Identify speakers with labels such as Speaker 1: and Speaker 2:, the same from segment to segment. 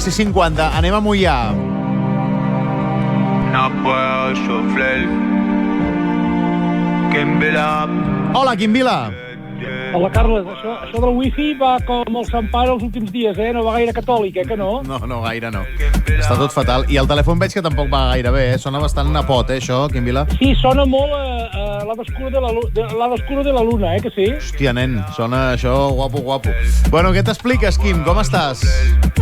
Speaker 1: 6:50, anem a Moià.
Speaker 2: No puedo sufrir. Quien vela.
Speaker 1: Hola, Quim Vila.
Speaker 3: Hola, Carles, això del wifi va com el Sant Pare els últims dies, No va gaire catòlic, que no?
Speaker 1: No, gaire no. Està tot fatal. I el telèfon veig que tampoc va gaire bé, Sona bastant a pot, això, Quim Vila?
Speaker 3: Sí, sona molt a l'Ada Oscura de la Luna, que sí?
Speaker 1: Hòstia, nen, sona això guapo. Bueno, què t'expliques, Quim? Com estàs?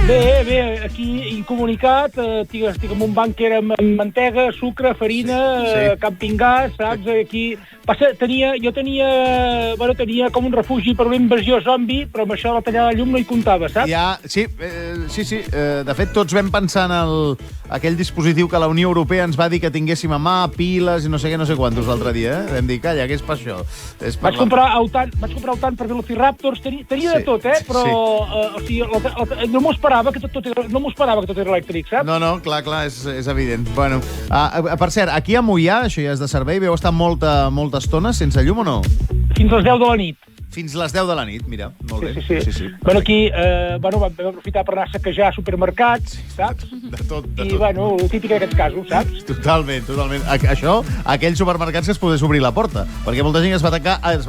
Speaker 3: Bé, aquí incomunicat, estic en un bànquer amb mantega, sucre, farina, camping-gas, saps? Aquí... Jo tenia com un refugi per una invasió zombi, però amb això la tallada de llum no hi comptava, saps?
Speaker 1: Sí. De fet, tots vam pensar en aquell dispositiu que la Unió Europea ens va dir que tinguéssim a mà, piles i no sé què, no sé quantos l'altre dia, Vam dir, calla, què és per això?
Speaker 3: Vaig comprar autant per Velociraptors, tenia de tot, però o sigui, no m'ho esperava que tot era elèctric, saps?
Speaker 1: No, clar, és evident. Bueno, per cert, aquí a Moià, això ja és de servei, veu estar molta estona sense llum o no?
Speaker 3: Fins a les 10 de la nit.
Speaker 1: Fins les 10 de la nit, mira, molt bé.
Speaker 3: Sí. Bueno, aquí vam aprofitar per anar a saquejar supermercats, saps?
Speaker 1: De tot.
Speaker 3: I, bueno, el típic d'aquests casos, saps?
Speaker 1: Totalment. Això, aquells supermercats que es pogués obrir la porta, perquè molta gent es va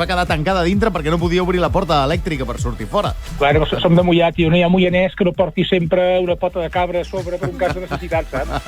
Speaker 1: quedar tancada dintre perquè no podia obrir la porta elèctrica per sortir fora.
Speaker 3: Bueno, som de Moià, tio, no hi ha moianès que no porti sempre una pota de cabra a sobre per un cas de necessitat, saps?